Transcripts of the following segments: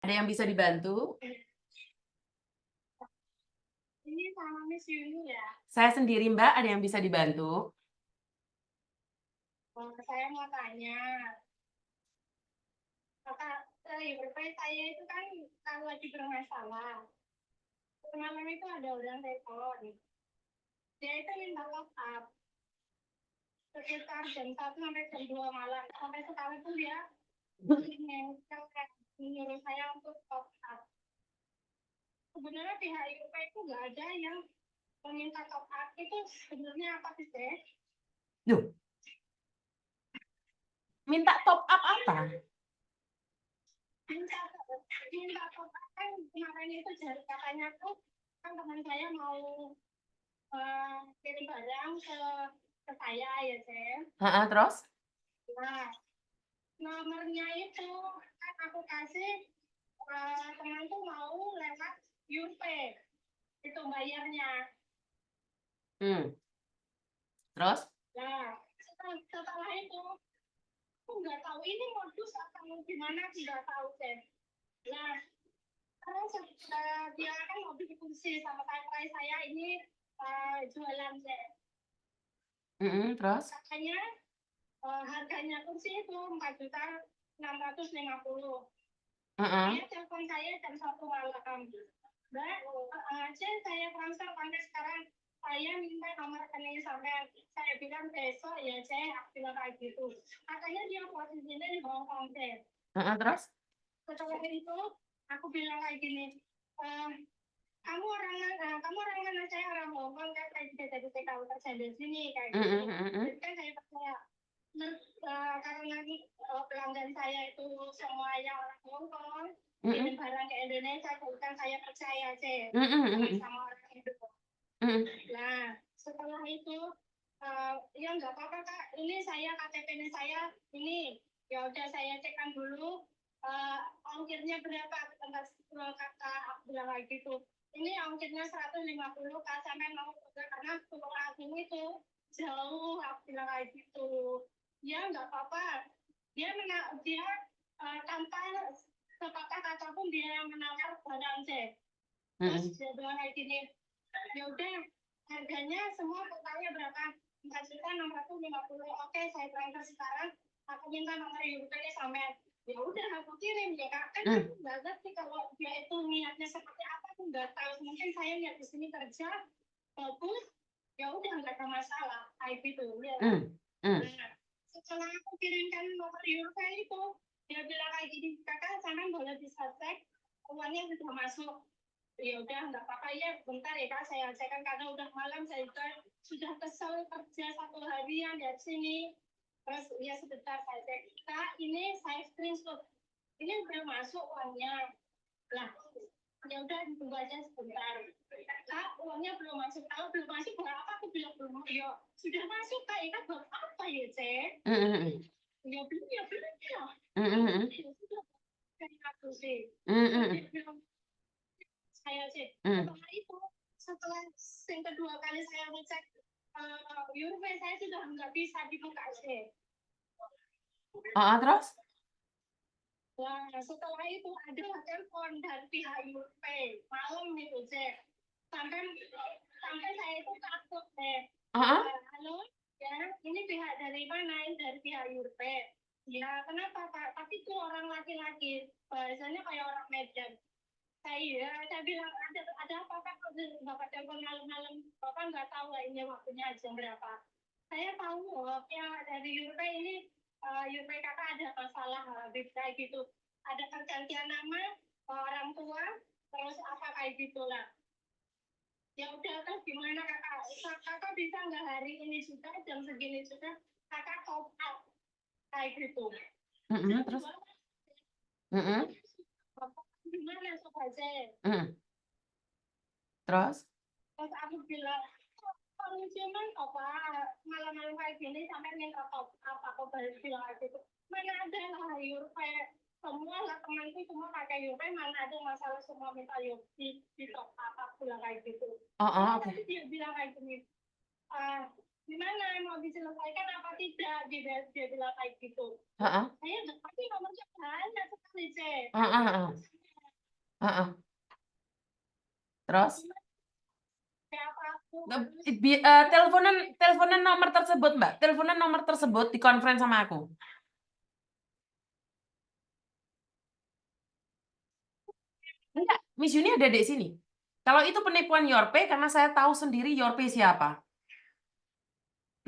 Ada yang bisa dibantu? Ini sama Miss Yuni ya. Saya sendiri, Mbak. Ada yang bisa dibantu? Saya mau tanya, Kakak saya itu kan kalau lagi bermasalah, kemarin itu ada orang telepon, dia itu minta top up sekitar jam 1 sampai jam 2 malam. Sampai sekarang pun dia menyuruh saya untuk top up. Sebenarnya pihak IUP itu nggak ada yang meminta top up. Itu sebenarnya apa sih, Teh? Duh. Minta top up apa? Minta top up kan kemarin itu katanya tuh kan teman saya mau kirim barang ke saya ya, Teh. Terus? Nah, nomornya itu kan aku kasih teman tuh mau lewat YouPay itu bayarnya. Terus? Nah, setelah itu aku nggak tahu ini modus atau gimana, nggak tahu deh. Nah, terus dia kan mau diskusi sama saya ini jualan deh. Terus? Katanya harganya kursi itu 4.650.000. Dia telepon saya jam 1 malam. Mbak, saya transfer kontak sekarang. Saya minta nomor rekening sampai. Saya bilang besok ya, saya bilang kayak gitu. Katanya dia posisinya di Hongkong deh. Terus? Setelah itu aku bilang kayak gini, kamu orang mana? Saya orang Hongkong kan, saya juga jadi TKW kerja di sini kayak gitu. Jadi kan saya percaya. Karena pelanggan saya itu semua yang orang Hongkong, kirim barang ke Indonesia, bukan saya percaya sih sama orang itu. Nah, setelah itu ya nggak apa-apa Kak, ini saya KTP-nya saya ini, ya udah saya cekkan dulu ongkirnya berapa, kakak aku bilang kayak gitu. Ini ongkirnya 150 Kak, sampai mau karena Tulung Agung itu jauh, aku bilang kayak gitu. Ya nggak apa-apa, dia tanpa sepatah kata pun dia yang menawar barang sih. Terus dia bilang kayak gini, ya udah harganya semua totalnya berapa, 4.650.000. Oke, saya transfer sekarang, aku minta nomor YouPay sampai. Ya udah aku kirim ya Kak, kan aku nggak ngerti kalau dia itu niatnya seperti apa, aku nggak tahu. Mungkin saya niat di sini kerja bagus, ya udah nggak ada masalah kayak gitu ya. Nah, setelah aku kirimkan nomor YouPay itu, dia bilang kayak gini, Kakak sana boleh bisa cek uangnya sudah masuk. Ya udah nggak apa-apa ya, bentar ya Kak, saya cekkan karena udah malam, saya sudah kesel kerja 1 harian di sini. Terus ya sebentar saya cek, Kak ini saya screenshot, ini udah masuk uangnya. Lah, ya udah tunggu aja sebentar. Kak, uangnya belum masuk. Kalau belum masuk berapa? Aku bilang belum. Ya sudah masuk Kak, ini buat apa ya Cek? Ya belum ya. Ya sudah, kayak aku sih. Saya sih. Setelah itu, setelah yang kedua kali saya ngecek YouPay, saya sudah nggak bisa dibuka sih. Terus? Nah, setelah itu ada telepon dari pihak YouPay malam itu Cek. Sampai saya itu takut deh. Halo, ya ini pihak dari mana? Ini dari pihak YouPay. Ya kenapa Pak? Tapi itu orang laki-laki, bahasanya kayak orang Medan. Saya bilang ada apa Pak? Bapak telepon malam-malam, Bapak nggak tahu lah ini waktunya jam berapa. Saya tahu ya dari YouPay ini, YouPay Kakak ada masalah kayak gitu. Ada pergantian nama orang tua, terus apa kayak gitulah. Ya udah kan gimana Kakak bisa nggak hari ini sudah jam segini sudah Kakak top up kayak gitu. Terus? Gimana aja. Terus? Terus aku bilang, kalau cuman apa malam-malam kayak gini sampai minta top up, aku balik bilang kayak gitu. Mana ada lah YouPay, semua lah temanku semua pakai YouPay, mana ada masalah semua minta YouPay di top up, aku bilang kayak gitu. Tapi dia bilang kayak gini, gimana mau diselesaikan apa tidak, dia bilang kayak gitu. Saya tapi nomornya banyak sekali Cek. Heeh. Terus Siapa aku? teleponan nomor tersebut, Mbak. Teleponan nomor tersebut di conference sama aku. Enggak, Miss Yuni ada di sini. Kalau itu penipuan Yorpe, karena saya tahu sendiri Yorpe siapa.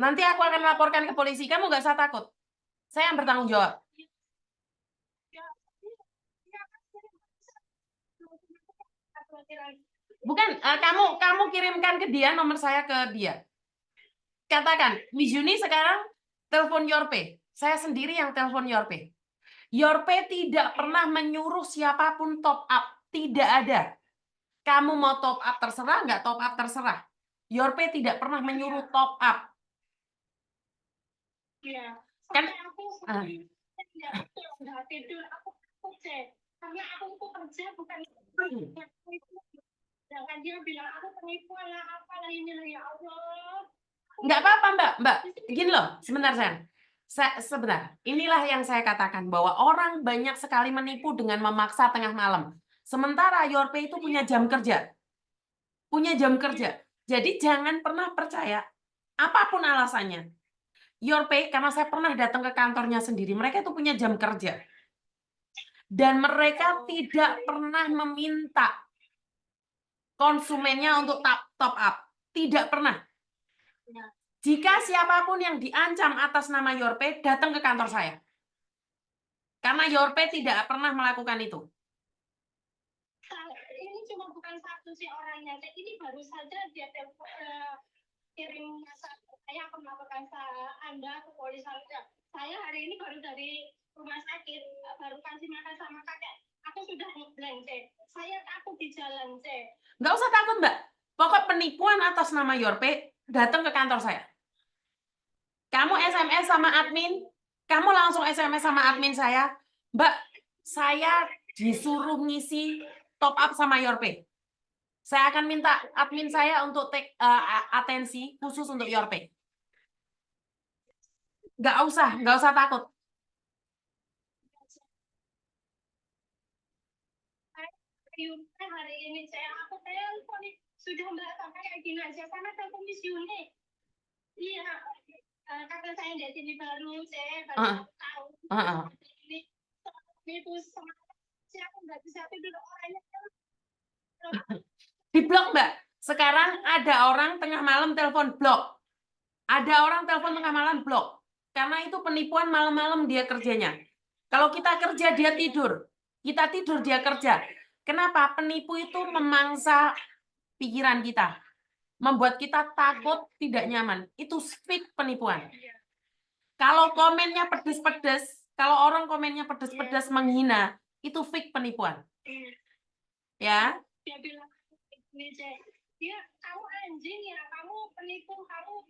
Nanti aku akan laporkan ke polisi. Kamu nggak usah takut. Saya yang bertanggung jawab. Bukan, kamu kirimkan ke dia, nomor saya ke dia. Katakan, Miss Yuni sekarang telepon Yorpe. Saya sendiri yang telepon Yorpe. Yorpe tidak pernah menyuruh siapapun top up. Tidak ada. Kamu mau top up terserah, nggak top up terserah. Yorpe tidak pernah menyuruh top up. Iya. Kan? Aku nggak tidur, aku cek. Karena aku tuh kerja bukan jangan dia bilang aku penipuan lah apalah ini lah ya Allah. Nggak apa-apa, Mbak. Gini loh, sebentar sayang. Sebentar, inilah yang saya katakan bahwa orang banyak sekali menipu dengan memaksa tengah malam. Sementara Yorpe itu punya jam kerja. Punya jam kerja. Jadi jangan pernah percaya apapun alasannya. Yorpe, karena saya pernah datang ke kantornya sendiri, mereka itu punya jam kerja. Dan mereka tidak pernah meminta konsumennya untuk top up. Tidak pernah. Jika siapapun yang diancam atas nama Yorpe, datang ke kantor saya. Karena Yorpe tidak pernah melakukan itu. Ini cuma bukan satu sih orangnya. Ini baru saja dia kirim saya akan melaporkan Anda ke polisi. Saya hari ini baru dari rumah sakit, baru kasih makan sama kakek. Aku sudah ngeblank, Cek. Saya takut di jalan, Cek. Nggak usah takut, Mbak. Pokok penipuan atas nama Yorpe, datang ke kantor saya. Kamu SMS sama admin, kamu langsung SMS sama admin saya, Mbak, saya disuruh ngisi top up sama Yorpe. Saya akan minta admin saya untuk take atensi khusus untuk Yorpe. Nggak usah takut. Hari ini aku telepon sudah nggak sampai kayak gini aja karena telepon Miss Yuni. Iya, kakak saya di sini baru baru tahu ini itu sama siapa nggak bisa tidur orangnya. Di blok, Mbak. Sekarang ada orang tengah malam telepon blok. Ada orang telepon tengah malam blok. Karena itu penipuan malam-malam dia kerjanya. Kalau kita kerja, dia tidur. Kita tidur, dia kerja. Kenapa? Penipu itu memangsa pikiran kita. Membuat kita takut, tidak nyaman. Itu fake penipuan. Kalau komennya pedes-pedes, kalau orang komennya pedes-pedes menghina, itu fake penipuan. Ya. Dia bilang, dia kamu anjing ya, kamu penipu, kamu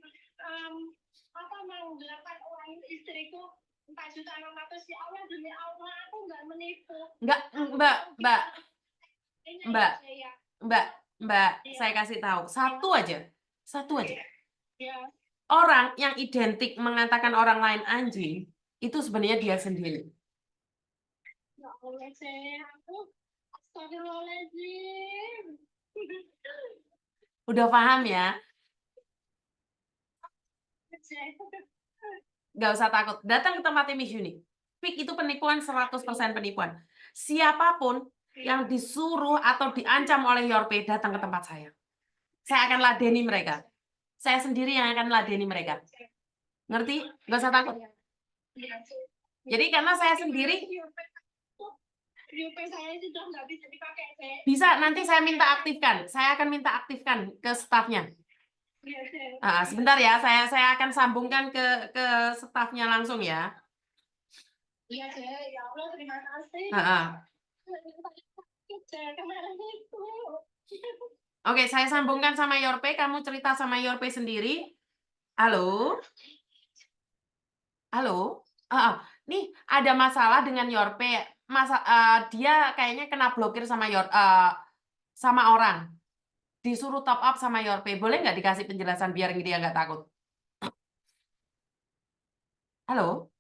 mau menggelapkan uang istriku 4.600.000 ya Allah, demi Allah aku nggak menipu. Enggak, Mbak, saya kasih tahu satu aja. Orang yang identik mengatakan orang lain anjing itu sebenarnya dia sendiri. Ya Allah, aku astagfirullahaladzim. Udah paham ya? Nggak usah takut. Datang ke tempat Miss Yuni. Fik itu penipuan, 100% penipuan. Siapapun yang disuruh atau diancam oleh Yorpe datang ke tempat saya. Saya akan ladeni mereka. Saya sendiri yang akan ladeni mereka. Ngerti? Nggak usah takut. Jadi karena saya sendiri bisa, nanti saya minta aktifkan. Saya akan minta aktifkan ke stafnya. Sebentar ya, saya akan sambungkan ke stafnya langsung ya. Iya, ya Allah, terima kasih. Oke, saya sambungkan sama Yorpe. Kamu cerita sama Yorpe sendiri. Halo? Halo? Nih, ada masalah dengan Yorpe. Dia kayaknya kena blokir sama sama orang. Disuruh top up sama Yorpe. Boleh nggak dikasih penjelasan biar dia nggak takut? Halo?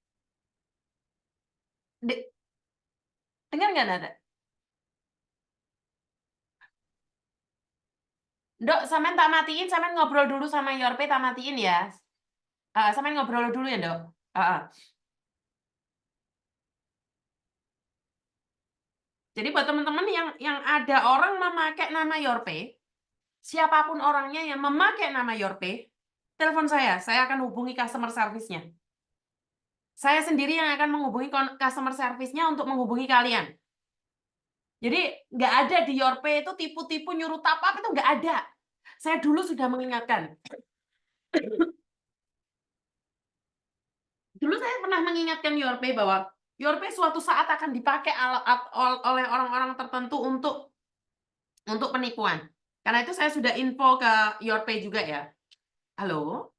Dengar nggak, Nada? Ndok, sampean tak matiin, sampean ngobrol dulu sama Yorpe, tak matiin ya. Sampean ngobrol dulu ya, Ndok. Jadi buat teman-teman yang ada orang memakai nama Yorpe, siapapun orangnya yang memakai nama Yorpe, telepon saya akan hubungi customer service-nya. Saya sendiri yang akan menghubungi customer service-nya untuk menghubungi kalian. Jadi nggak ada di Yorpe itu tipu-tipu nyuruh top up, itu nggak ada. Saya dulu sudah mengingatkan. Dulu saya pernah mengingatkan Yorpe bahwa Yorpe suatu saat akan dipakai oleh orang-orang tertentu untuk penipuan. Karena itu saya sudah info ke Yorpe juga ya. Halo?